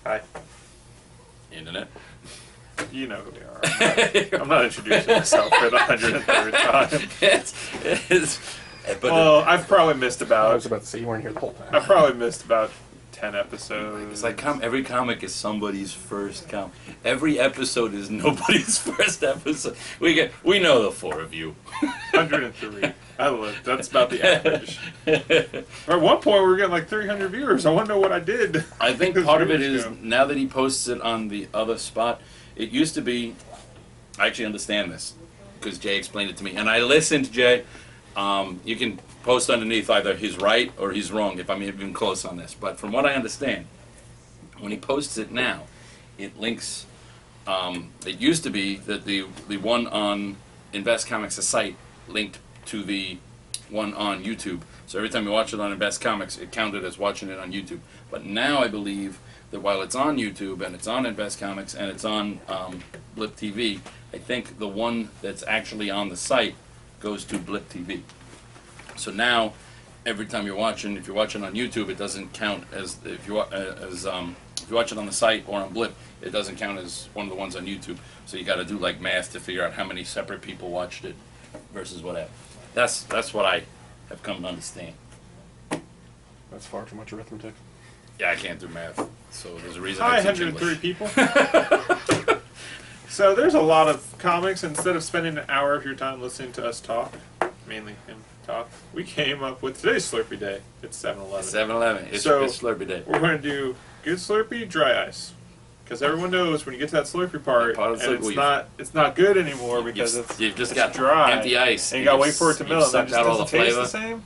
Hi. Internet. You know who we are. I'm not introducing myself for the 103rd time. Well, I've probably missed about... I was about to say you weren't here the whole time. I've probably missed about 10 episodes. It's like every comic is somebody's first comic. Every episode is nobody's first episode. We know the four of you. 103. I love that's about the average. At one point, we were getting like 300 viewers. I want to know what I did. I think part of it is now that he posts it on the other spot. It used to be. I actually understand this because Jay explained it to me, and I listened, Jay. You can post underneath either he's right or he's wrong if I'm even close on this. But from what I understand, when he posts it now, it links. It used to be that the one on Invest Comics' site linked to the one on YouTube. So every time you watch it on Invest Comics, it counted as watching it on YouTube. But now I believe that while it's on YouTube and it's on Invest Comics and it's on Blip TV, I think the one that's actually on the site goes to Blip TV. So now, every time you're watching, if you're watching on YouTube, it doesn't count as if you watch it on the site or on Blip, it doesn't count as one of the ones on YouTube. So you got to do like math to figure out how many separate people watched it versus whatever. That's what I have come to understand. That's far too much arithmetic. Yeah, I can't do math, so there's a reason. Hi, I teach 103 English. people. So there's a lot of comics. Instead of spending an hour of your time listening to us talk, mainly him talk, we came up with today's Slurpy Day. It's 7-Eleven. 7-Eleven. It's Slurpy Day. We're going to do good Slurpee, dry ice. Because everyone knows when you get to that Slurpee part, and it's not good anymore because you've just it's got dry. Empty ice. And you got to wait for it to melt. Sucked out all the flavor. The same.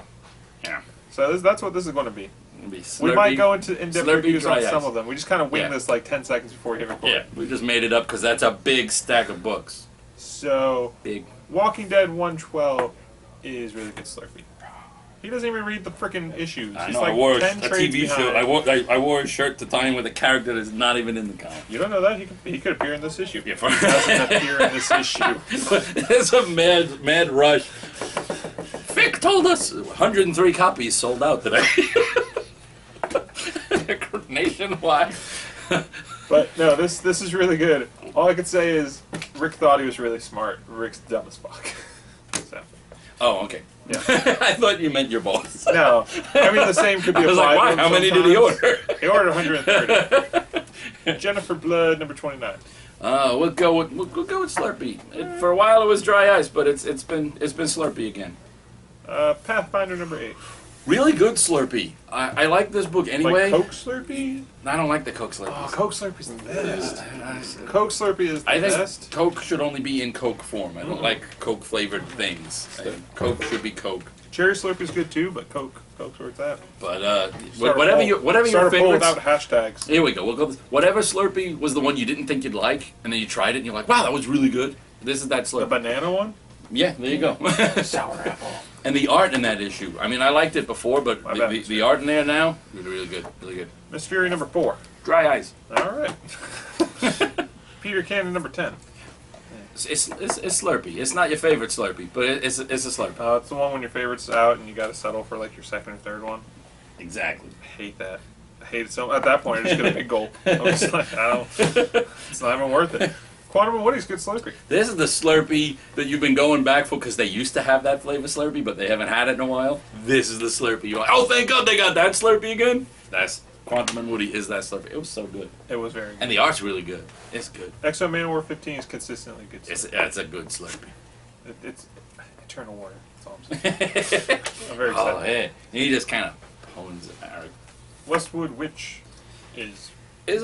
Yeah. So that's what this is going to be. Slurpy, we might go into in-depth reviews on some ice. of them. We just kind of wing this like 10 seconds before we hit record. Yeah, we just made it up because that's a big stack of books. So, big. Walking Dead 112 is really good Slurpee. He doesn't even read the freaking issues. I He's know, like I wore a 10 trades TV show. behind. I wore a shirt to tie in with a character that's not even in the comic. You don't know that? He could appear in this issue. Yeah, he doesn't appear in this issue. There's a mad rush. Vic told us 103 copies sold out today. Nationwide. But no, this is really good. All I could say is Rick thought he was really smart. Rick's dumb as fuck. So. Oh, okay. Yeah. I thought you meant your boss. No, I mean the same could be applied. I was like, wow, how many did he order? He ordered 130. Jennifer Blood, number 29. We'll go with Slurpee. For a while it was dry ice, but it's been Slurpee again. Pathfinder, number 8. Really good Slurpee. I like this book anyway. Like Coke Slurpee? I don't like the Coke Slurpee. Oh, Coke Slurpee's the best. Coke Slurpee is the best. I think Coke should only be in Coke form. I don't like Coke flavored things. Coke should be Coke. Cherry Slurpee's good too, but Coke's where it's at. But whatever your favorites. Without hashtags. Here we go. We'll go. Whatever Slurpee was the one you didn't think you'd like, and then you tried it, and you're like, wow, that was really good. This is that Slurpee. The banana one? Yeah, there you go. Sour apple. And the art in that issue. I mean, I liked it before, but the art in there now, really good. Really good. Miss Fury, number 4. Dry ice. All right. Peter Cannon, number 10. It's Slurpee. It's not your favorite Slurpee, but it's a Slurpee. It's the one when your favorite's out and you got to settle for like your second or third one. Exactly. I hate that. I hate it so. At that point, I just get a big gulp. I'm just like, it's not even worth it. Quantum and Woody's good Slurpee. This is the Slurpee that you've been going back for because they used to have that flavor Slurpee, but they haven't had it in a while. This is the Slurpee. You're like, oh, thank God they got that Slurpee again. That's Quantum and Woody is that Slurpee. It was so good. It was very good. And the art's really good. It's good. Exo Manowar 15 is consistently good Slurpee. It's a good Slurpee. It's Eternal Warrior. That's all I'm saying. I'm very excited. Oh, yeah. He just kind of hones it. Westwood Witch is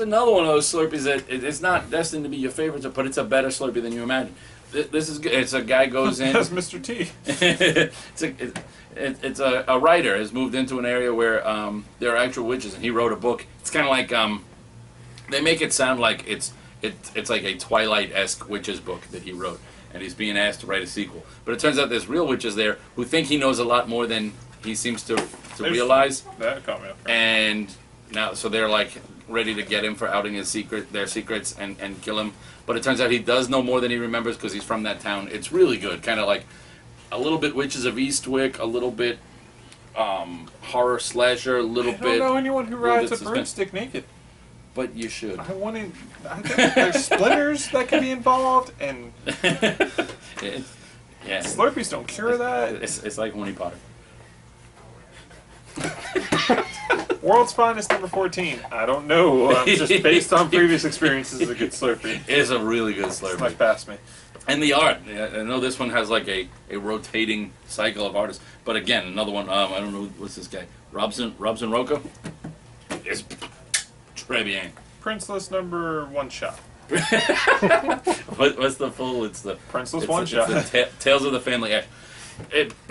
another one of those Slurpees that it's not destined to be your favorite, but it's a better Slurpee than you imagine. This is good. It's a guy goes in. That's Mr. T. It's a writer has moved into an area where there are actual witches, and he wrote a book. It's kind of like they make it sound like it's like a Twilight-esque witches book that he wrote, and he's being asked to write a sequel. But it turns out there's real witches there who think he knows a lot more than he seems to realize. That caught me up. And now, so they're like ready to get him for outing their secrets and kill him. But it turns out he does know more than he remembers because he's from that town. It's really good, kind of like a little bit Witches of Eastwick, a little bit horror slasher, a little bit. I don't know anyone who rides a broomstick naked. but you should. I think there's splinters that could be involved, and Yeah. Slurpees don't cure that. It's like Horny Potter. World's Finest number 14. I don't know. Just based on previous experiences, it's a good Slurpee. It is a really good It's Slurpee. like past me. And the art. I know this one has like a rotating cycle of artists. But again, another one, I don't know, what's this guy? Robson Rocco? It's très bien. Princeless number 1 shot. What's the full? It's the Princeless it's 1 the- shot. it's the Tales of the Family Ash.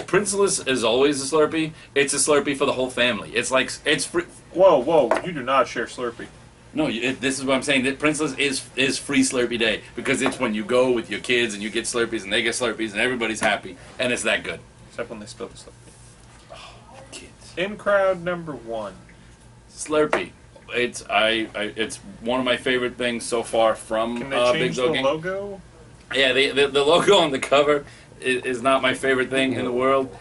Princeless is always a Slurpee. It's a Slurpee for the whole family. It's like it's free. Whoa! You do not share Slurpee. No, this is what I'm saying. That Princeless is free Slurpee Day because it's when you go with your kids and you get Slurpees and they get Slurpees and everybody's happy and it's that good. Except when they spill the Slurpee. Oh, kids. In crowd number 1. Slurpee. It's one of my favorite things so far from Can they Big change the Dog Gang. logo? Yeah, the logo on the cover is not my favorite thing in the world.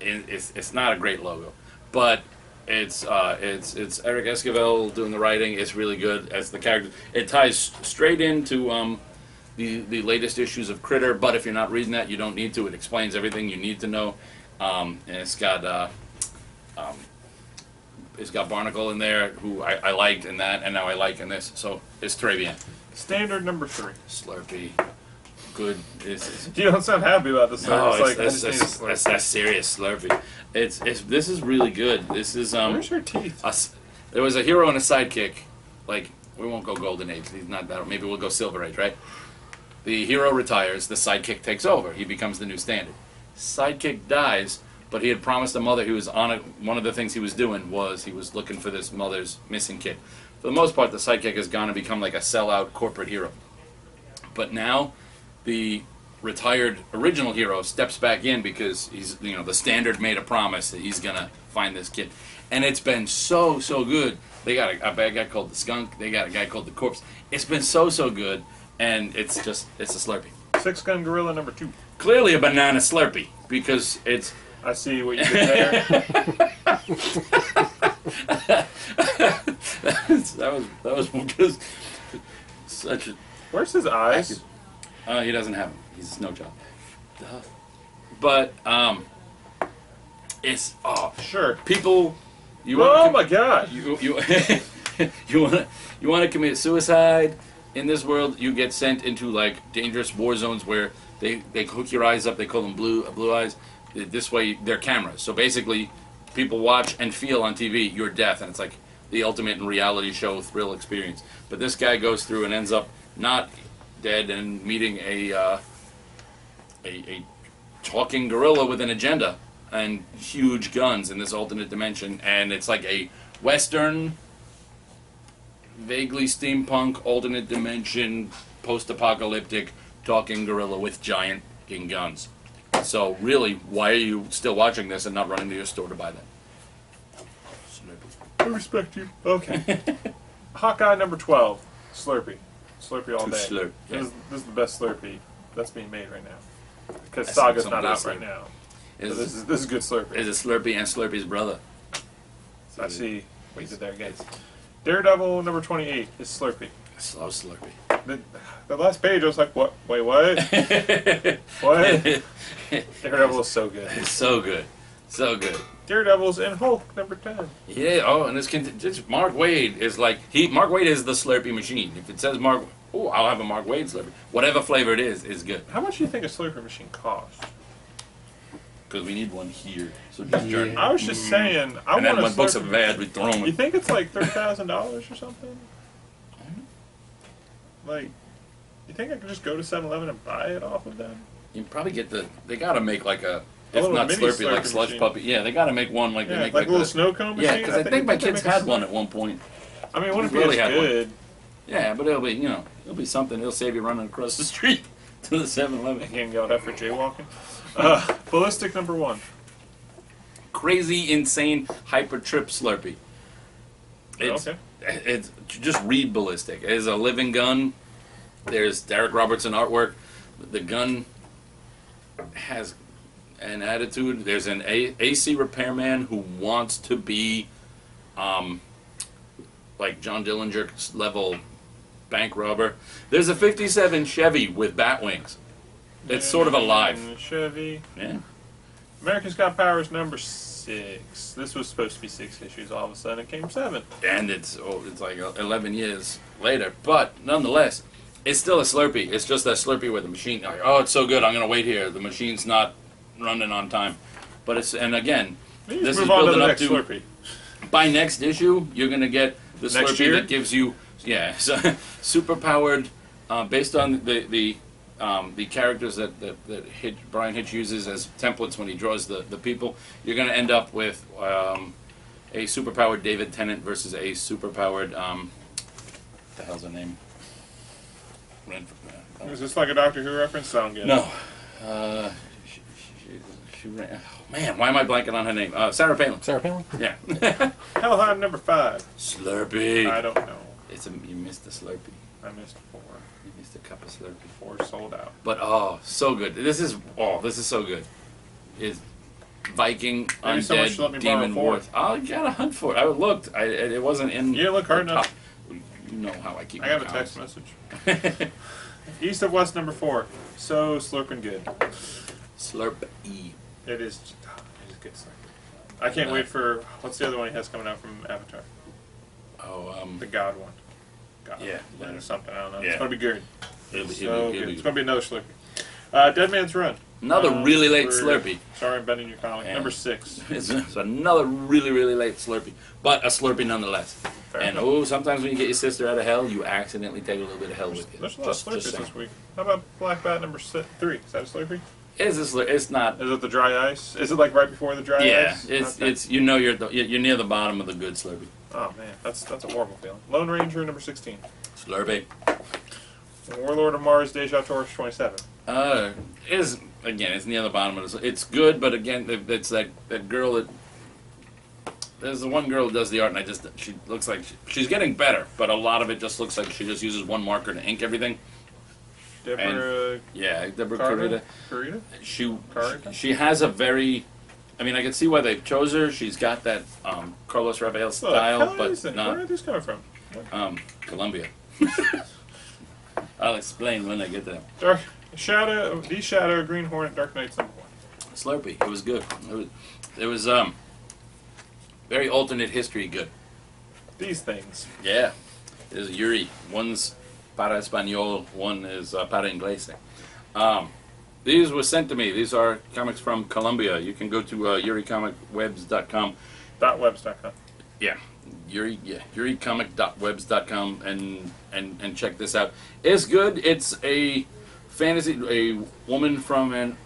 It's not a great logo, but it's Eric Esquivel doing the writing. It's really good as the character. It ties straight into the latest issues of Critter. But if you're not reading that, you don't need to. It explains everything you need to know. And it's got Barnacle in there, who I liked in that, and now I like in this. So it's très bien. Standard number 3. Slurpee. Good. You don't sound happy about this. No, It's like, I that's, just need a Slurpee. that's serious Slurpee. This is really good. This is Where's your teeth? there was a hero and a sidekick. Like, we won't go Golden Age. He's not that. Maybe we'll go Silver Age, right? The hero retires. The sidekick takes over. He becomes the new standard. Sidekick dies, but he had promised the mother he was on it. One of the things he was doing was he was looking for this mother's missing kid. For the most part, the sidekick has gone and become like a sellout corporate hero. But now, the retired original hero steps back in because he's, the standard made a promise that he's gonna find this kid, and it's been so good. They got a bad guy called the Skunk. They got a guy called the Corpse. It's been so good, and it's a Slurpee. 6-gun Gorilla number 2. Clearly a banana Slurpee because it's. I see what you did there. that was just such a. Where's his eyes? He doesn't have them. He's a snow child. Duh. But it's Sure. people. Oh my God! You you want to commit suicide in this world? You get sent into like dangerous war zones where they hook your eyes up. They call them blue eyes. This way they're cameras. So basically, people watch and feel on TV your death, and it's like the ultimate reality show thrill experience. But this guy goes through and ends up not dead and meeting a talking gorilla with an agenda and huge guns in this alternate dimension, and it's like a Western, vaguely steampunk, alternate dimension, post-apocalyptic talking gorilla with giant fucking guns. So really, why are you still watching this and not running to your store to buy that? I respect you. Okay. Hawkeye number 12. Slurpee. Slurpee all day. Slurp, yeah. This is the best Slurpee that's being made right now. Because That's Saga's some not good out Slurpee. right now. So Is this is good Slurpee. a Slurpee and Slurpee's brother. I see what you did there, guys. Daredevil number 28 is Slurpee. Slow Slurpee. The last page, I was like, what? Wait, what? What? Daredevil is so good. It's so good. So good. Daredevil's in Hulk number 10. Yeah, and this Mark Wade is like, Mark Wade is the Slurpee machine. If it says I'll have a Mark Wade Slurpee. Whatever flavor it is good. How much do you think a Slurpee machine costs? Because we need one here. So just journey. I was just saying, I And then want when a books are Slurpee. bad, we throw You them. think it's like $30,000 or something? Like, you think I could just go to 7-Eleven and buy it off of them? You can probably get they gotta make like if little not mini Slurpee, like Slurpee Slush machine. Puppy. Yeah, they gotta make one like they Yeah, make like a little the, snow cone machine? Yeah, because I think my kids they had make one at one point. I mean, it wouldn't We be really as had one. good. Yeah, but it'll be something. It'll save you running across the street to the 7-Eleven. Again, yelled at for jaywalking. Ballistic number 1. Crazy, insane, hyper trip Slurpee. Okay. It's just read Ballistic. It is a living gun. There's Derek Robertson artwork. The gun has an attitude. There's an AC repairman who wants to be like John Dillinger level bank robber. There's a 57 Chevy with bat wings. It's sort of alive. Chevy. Yeah. America's Got Power is number 6. This was supposed to be 6 issues. All of a sudden, it came 7. And it's like 11 years later. But nonetheless, it's still a Slurpee. It's just that Slurpee with the machine. Like, oh, it's so good. I'm gonna wait here. The machine's not running on time. But it's, and again, this is building up to Slurpee. By next issue, you're gonna get the Next Slurpee year? that gives you, super powered, based on the characters that Brian Hitch uses as templates when he draws the people. You're gonna end up with a superpowered David Tennant versus a superpowered what the hell's her name? Is this like a Doctor Who reference? I don't get it. No. She ran. Oh, man, why am I blanking on her name? Sarah Palin. Sarah Palin? Yeah. Hellheim number 5. Slurpee. I don't know. You missed the Slurpee. I missed 4. You missed a cup of Slurpee. 4 sold out. But so good. This is so good. Is Viking Maybe someone should let Undead me borrow Demon 4. Wars. Oh, you gotta hunt for it. I looked. It wasn't in. You didn't look hard the enough. top. You know how I keep. I got a text message. East of West number 4. So slurping good. Slurpy. It is good slurping. I can't wait for what's the other one he has coming out from Avatar? Oh, The God one. God. Yeah. Or something. I don't know. Yeah. It's gonna be good. It'll be Good. good. It's gonna be another Slurpee. Dead Man's Run. Another really late for- Slurpee. Sorry, I'm bending your comic. Yeah. Number 6. It's another really, really late Slurpee. But a Slurpee nonetheless. Fair And enough. sometimes when you get your sister out of hell, you accidentally take a little bit of hell with you. There's a lot of Slurpees saying. this week. How about Black Bat number 3? Is that a Slurpee? It's not. Is it the dry ice? Is it like right before the dry Yeah, ice? it's Okay. it's you're near the bottom of the good Slurpee. Oh man, that's a horrible feeling. Lone Ranger number 16. Slurpee. Warlord of Mars Deja Torch 27. It's near the bottom of the. It's good, but again, it's that girl that. There's the one girl who does the art, and she looks like she's getting better, but a lot of it just looks like she just uses one marker to ink everything. Deborah Deborah Carter? Carita. Carita? She has a very. I mean, I can see why they chose her. She's got that Carlos Rafael style, but where not are these coming from? Colombia. I'll explain when I get there. Dark Shadow, The Shadow, Green Hornet, Dark Knights number 1. Slurpee. It was good. It was very alternate history good. These things. Yeah. There's Yuri. One's para español, one is para inglés. These were sent to me. These are comics from Colombia. You can go to yuricomicwebs.com. .webs.com. Yeah. yuricomic.webs.com and check this out. It's good. It's a woman from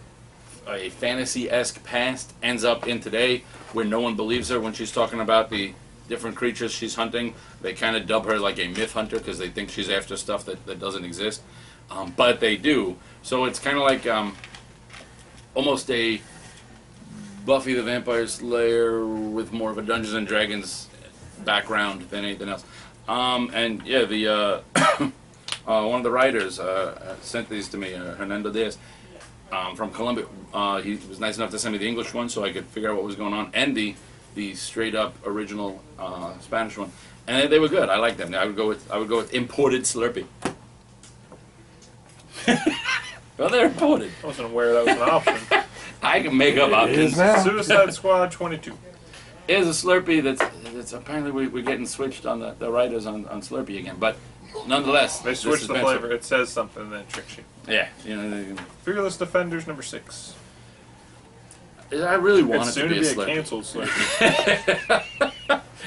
a fantasy-esque past ends up in today where no one believes her when she's talking about the different creatures she's hunting. They kind of dub her like a myth hunter because they think she's after stuff that doesn't exist. But they do. So it's kind of like almost a Buffy the Vampire Slayer with more of a Dungeons and Dragons background than anything else. And yeah, the one of the writers sent these to me, Hernando Diaz, from Colombia. He was nice enough to send me the English one so I could figure out what was going on, and the straight up original Spanish one, and they were good. I liked them. I would go with imported Slurpee. Well, they're imported. I wasn't aware that was an option. I can make up options. now. Suicide Squad 22. Here's a Slurpee that's apparently we're getting switched on the writers on Slurpee again, but nonetheless They this switched is the been- flavor. It says something and then it tricks you. Yeah, Fearless Defenders number 6. I really want It's it soon to be a a Slurpee. canceled Slurpee.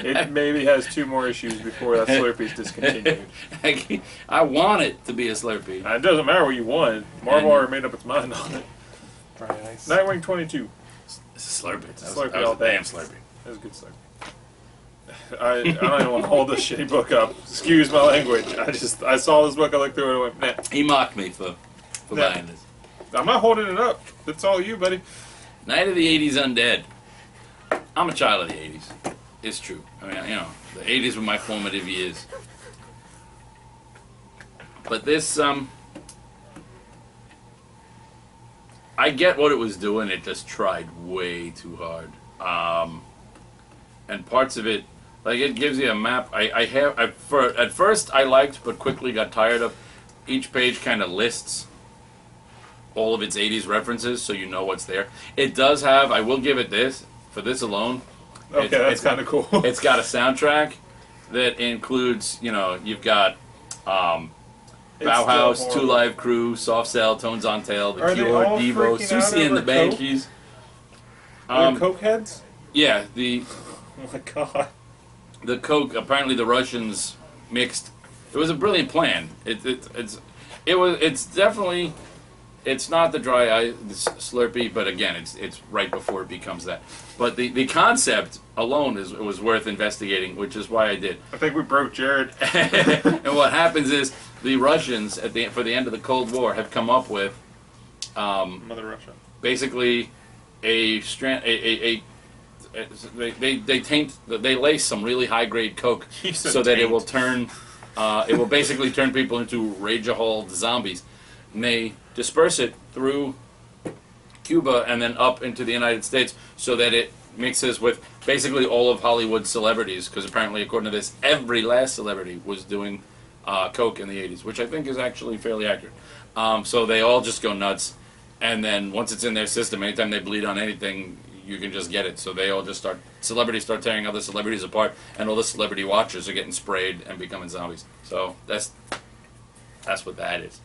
It maybe has 2 more issues before that Slurpee's discontinued. I want it to be a Slurpee. It doesn't matter what you want. Marvel already made up its mind on it. Very nice. Nightwing 22. It's a Slurpee. It's a That Slurpee was all a day. damn Slurpee. That was a good Slurpee. I don't even want to hold this shitty book up. Excuse my language. I saw this book, I looked through it and went, nah. He mocked me for Yeah. buying this. I'm not holding it up. It's all you, buddy. Night of the 80s Undead. I'm a child of the 80s. It's true. I mean, the 80s were my formative years. But this, I get what it was doing. It just tried way too hard. And parts of it Like, it gives you a map. At first I liked, but quickly got tired of. Each page kind of lists all of its 80s references, so you know what's there. It does have, I will give it this, for this alone. Okay, that's kind of cool. It's got a soundtrack that includes, you know, you've got Bauhaus, Two Live Crew, Soft Cell, Tones on Tail, The Cure, Devo, Susie and the Banshees. Coke heads? Yeah, Oh my god. the Coke, apparently the Russians mixed. It was a brilliant plan. It's definitely, it's not the dry ice Slurpee, but again, it's right before it becomes that. But the concept alone was worth investigating, which is why I did. I think we broke Jared. And what happens is the Russians for the end of the Cold War have come up with Mother Russia. basically they lace some really high grade Coke so that it will turn it will basically turn people into rage-a-hold zombies. And they disperse it through Cuba and then up into the United States so that it mixes with basically all of Hollywood's celebrities, because apparently, according to this, every last celebrity was doing Coke in the 80s, which I think is actually fairly accurate. So they all just go nuts, and then once it's in their system, anytime they bleed on anything, you can just get it. So they all just celebrities start tearing other celebrities apart, and all the celebrity watchers are getting sprayed and becoming zombies. So that's what that is.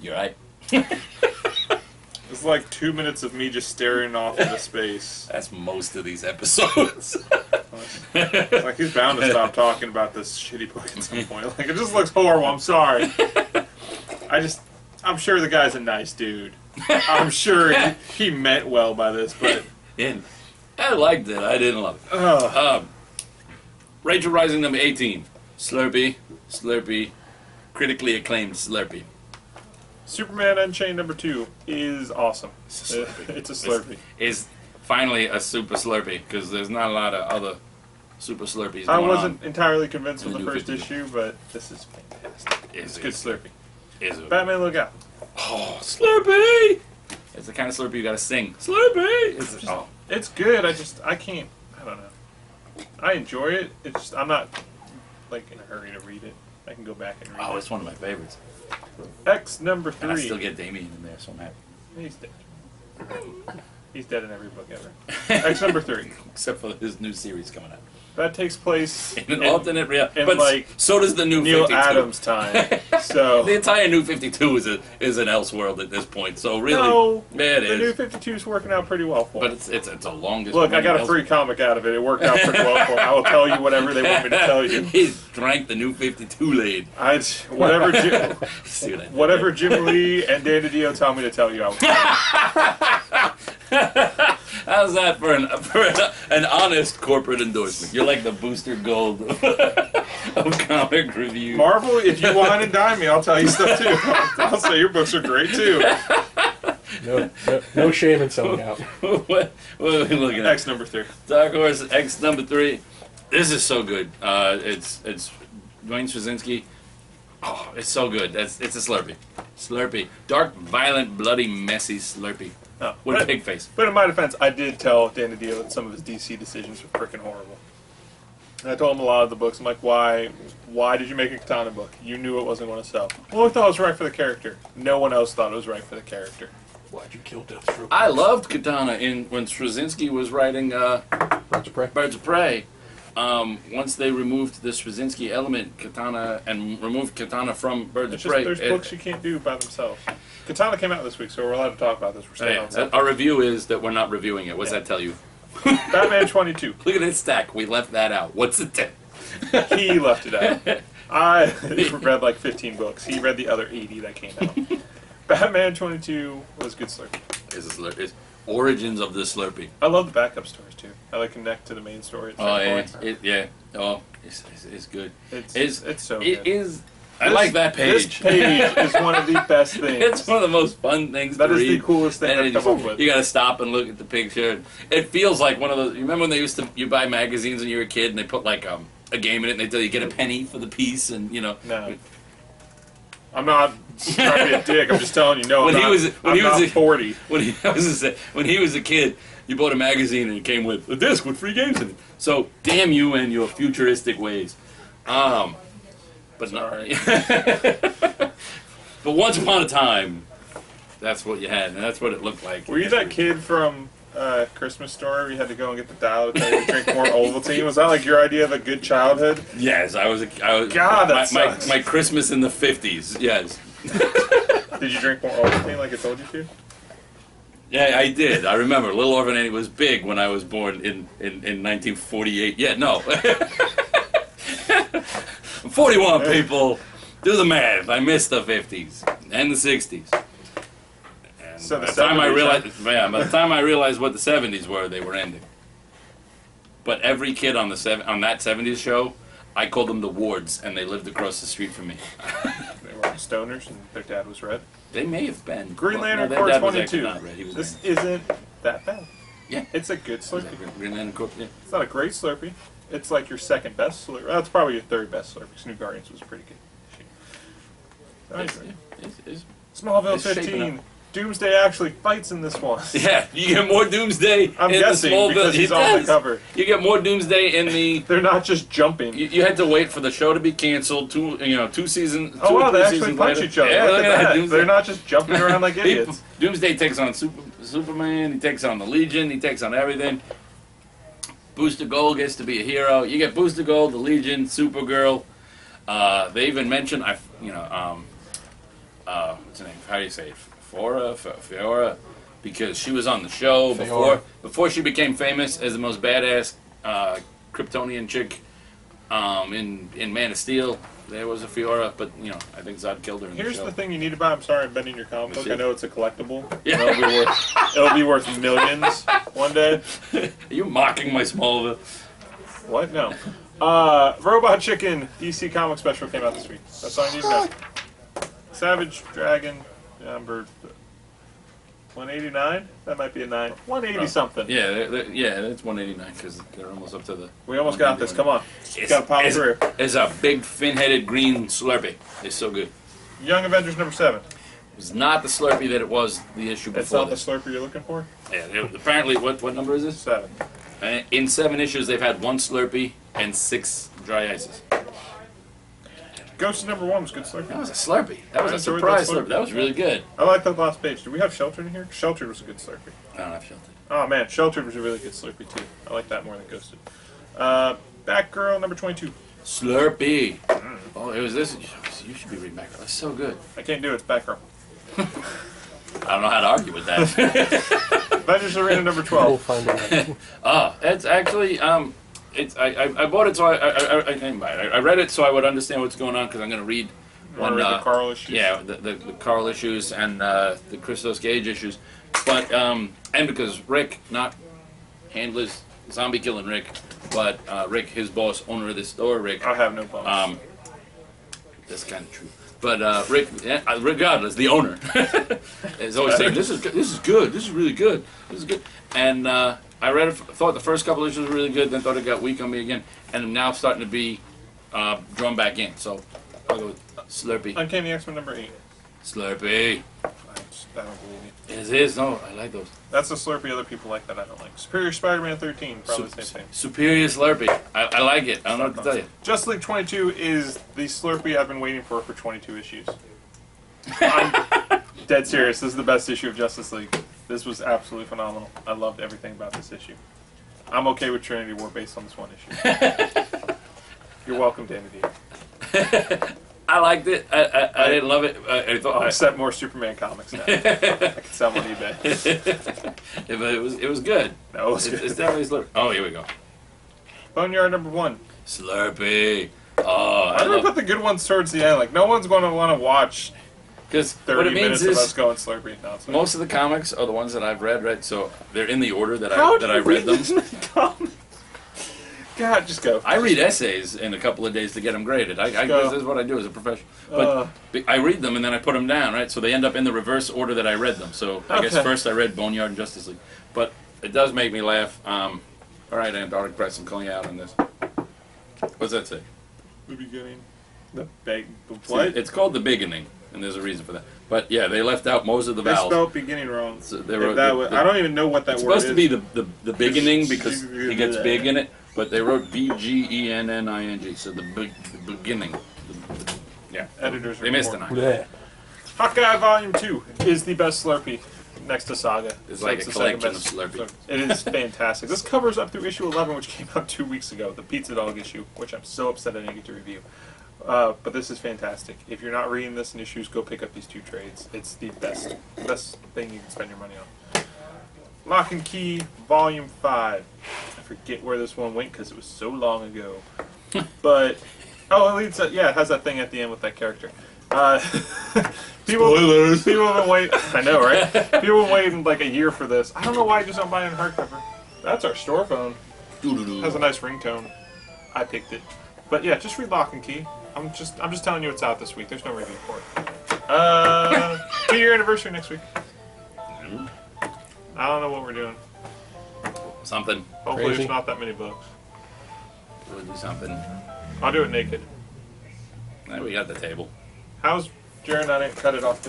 You right? It's like 2 minutes of me just staring off into space. That's most of these episodes. It's like he's bound to stop talking about this shitty book at some point. Like, it just looks horrible. I'm sorry. I'm sure the guy's a nice dude. I'm sure he meant well by this, but... I liked it. I didn't love it. Rachel Rising number 18. Slurpy. Critically acclaimed Slurpy. Superman Unchained number 2 is awesome. It's a Slurpee. Is finally a Super Slurpee, because there's not a lot of other Super Slurpees going I wasn't on entirely convinced with the first 52. issue, but this is fantastic. It's good Slurpee. Is it? Batman, look out. Oh, Slurpee! It's the kind of Slurpee you gotta sing. Slurpee! It's good, I can't, I don't know. I enjoy it, it's just, I'm not, like, in a hurry to read it. I can go back and read it. Oh, it's one of my favorites. X number 3. And I still get Damien in there, so I'm happy. He's dead. He's dead in every book ever. X number 3. Except for his new series coming out. That takes place In an alternate reality. in But like so does the new Neil 52. Adams time. So The entire new 52 is an Elseworld at this point. So really, no, yeah, it the is. new 52 is working out pretty well for him. But it's a longest. Look, I got a running free comic out of it. It worked out pretty well for him. I will tell you whatever they want me to tell you. He drank the new 52 lead. Whatever See what I did whatever Jim Lee and Dan DiDio tell me to tell you, I will tell you. How's that for an honest corporate endorsement? You're like the Booster Gold of comic review. Marvel, if you wine and dine me, I'll tell you stuff too. I'll say your books are great too. No shame in selling out. what are we looking at? X number 3. Dark Horse X number 3. This is so good. It's Dwayne Straczynski. Oh, it's so good. It's a Slurpee. Dark, violent, bloody, messy Slurpee. Oh, With a pig face. But in my defense, I did tell Dan DiDio that some of his DC decisions were freaking horrible. And I told him a lot of the books. I'm like, why did you make a Katana book? You knew it wasn't going to sell. Well, I thought it was right for the character. No one else thought it was right for the character. Why'd you kill Deathstroke? I loved Katana when Straczynski was writing Birds of Prey. Birds of Prey. Once they removed the Straczynski element, Katana, and removed Katana from Birds of Prey. There's books you can't do by themselves. Katana came out this week, so we're allowed to talk about this. We're staying on subject. Our review is that we're not reviewing it. What's that tell you? Batman 22. Look at this stack. We left that out. What's it tell? He left it out. I read like 15 books. He read the other 80 that came out. Batman 22 was good Slurpee. Is Origins of the Slurpee. I love the backup stories too. I like connect to the main story. Oh yeah, it's good. It's so it good. is. I like that page. This page is one of the best things. It's one of the most fun things That to is read. the coolest thing I've come up with. You got to stop and look at the picture. It feels like one of those. You remember when they used to you buy magazines when you were a kid and they put like a game in it and they tell you get a penny for the piece and you know. No. I'm not trying to be a dick. I'm just telling you. No, When I'm he not, was- when I'm he was not a- 40. When he was a kid, You bought a magazine and it came with a disc with free games in it. So damn you and your futuristic ways. But Sorry. but once upon a time, that's what you had, and that's what it looked like. Were you that kid from Christmas Story where you had to go and get the dial to tell you to drink more Ovaltine? Was that like your idea of a good childhood? Yes, I was. God, that sucks. my Christmas in the 50s. Yes. Did you drink more Ovaltine like I told you to? Yeah, I did. I remember Little Orphan Annie was big when I was born in 1948. Yeah, no. 41 people. Do the math. I missed the 50s and the 60s. And So by the the time I 70s, realized, by the time I realized what the 70s were, they were ending. But every kid on on that 70s show, I called them the Wards, and they lived across the street from me. They were stoners and their dad was red. They may have been. Green Lantern their Corps dad was actually 22. not red. He was This green. isn't that bad. Yeah. It's a good Slurpee. Green Lantern Corps. Yeah. It's not a great Slurpee. It's like your second best Slurpee. That's probably your third best Slurpee. 'Cause New Guardians was pretty good. Nice. It's Smallville It's shaping 15. Doomsday actually fights in this one. yeah, you get more Doomsday I'm in guessing the Smallville. because he's It on the does. cover. You get more Doomsday in the. They're not just jumping. You had to wait for the show to be canceled. Two seasons. Oh wow, they or 3 actually seasons punch later. each other. Yeah, Look at that. Doomsday. They're not just jumping around like idiots. Doomsday takes on Superman. He takes on the Legion. He takes on everything. Booster Gold gets to be a hero. You get Booster Gold, the Legion, Supergirl. They even mention what's her name? How do you say it? Fiora, because she was on the show before she became famous as the most badass Kryptonian chick in Man of Steel. There was a Fiora, but I think Zod killed her in the Here's show. the thing you need to buy. I'm sorry, I'm bending your comic book. see. I know it's a collectible. Yeah. It'll be worth millions one day. Are you mocking my Smallville? What? No. Robot Chicken DC comic special came out this week. That's all I need to know. Savage Dragon number 189. That might be a 9. 180 something. Yeah, it's 189 because they're almost up to the. We almost got this. Come on. It's, Got to power it's, through. it's a big fin-headed green Slurpy. It's so good. Young Avengers number 7. It was not the Slurpy that it was the issue It's before not the this. Slurper you're looking for? Yeah, apparently, what number is this? 7. In 7 issues, they've had 1 Slurpy and 6 dry ices. Ghost number 1 was good Slurpee. That was a Slurpee. That was I a enjoyed surprise that Slurpee. Slurpee. That was really good. I like that last page. Do we have Sheltered in here? Sheltered was a good Slurpee. I don't have Shelter. Oh man, Sheltered was a really good Slurpee too. I like that more than Ghosted. Batgirl number 22. Slurpee. Oh, it was this. You should be reading back. That's so good. I can't do it. It's Batgirl. I don't know how to argue with that. Avengers Arena number We'll 12. find out. Oh, it's actually I bought it so I read it so I would understand what's going on because I'm going to read Wanna read the Carl issues? Yeah, the Carl issues and the Christos Gage issues, but and because Rick, not Handler's zombie killing Rick, but Rick, his boss, owner of this store, Rick. I have no bones. That's kind of true. But Rick, regardless, the owner is always saying, "This is good. This is good. This is really good. This is good." And I read it, thought the first couple issues were really good, then thought it got weak on me again, and I'm now starting to be drawn back in. So I'll go with Slurpy. Uncanny X-Men number 8. Slurpy. I don't believe you. It is. No, I like those. That's the Slurpee other people like that I don't like. Superior Spider-Man 13, probably the same thing. Superior Slurpee. I like it. I don't know what to tell you. Justice League 22 is the Slurpee I've been waiting for 22 issues. I'm dead serious. This is the best issue of Justice League. This was absolutely phenomenal. I loved everything about this issue. I'm okay with Trinity War based on this one issue. You're welcome, Danny D. I liked it. I didn't love it. I thought I'll accept more Superman comics now. I can sell them on eBay. but it was good. No, it's It's good. definitely Slurpee. Oh, here we go. Boneyard number 1. Slurpee. Oh, I'm I gonna love put the good ones towards the end. Like no one's going to want to watch because 30 what it minutes means of us is going Slurpee. No, it's not. most of the comics are the ones that I've read. Right, so they're in the order that How I do that I you read them. this many comics? God, just go. I read essays in a couple of days to get them graded. go. This is what I do as a professional. But I read them and then I put them down, right? So they end up in the reverse order that I read them. So I guess Okay. first I read Boneyard and Justice League. But it does make me laugh. All right, Antarctic Press, I'm calling you out on this. What's that say? The beginning. The See, what? it's called The Beginning. and there's a reason for that. But yeah, they left out most of the They vowels. spelled beginning wrong. So they If wrote that the- was- the- I don't even know what that It's word supposed is. to be the beginning because he gets big in it, but they wrote Beginning, so the beginning. Yeah, Editors they missed report. an I. Yeah. Hawkeye Volume 2 is the best Slurpee next to Saga. It's So like a the second collection best of Slurpee. It is fantastic. This covers up through issue 11, which came out 2 weeks ago, the Pizza Dog issue, which I'm so upset I didn't get to review. But this is fantastic. If you're not reading this in issues, go pick up these 2 trades. It's the best thing you can spend your money on. Lock and Key Volume 5. I forget where this one went because it was so long ago. But, oh, it leads, yeah, it has that thing at the end with that character. Spoilers. People have been waiting. I know, right? People have been waiting like a year for this. I don't know why I just don't buy it in hardcover. That's our store phone. Has a nice ringtone. I picked it. But yeah, just read Lock and Key. I'm just telling you it's out this week. There's no review for it. 2-year anniversary next week. I don't know what we're doing. Something. Hopefully Crazy. there's not that many books. We'll do something. I'll do it naked. We got the table. How's Jared not cut it off?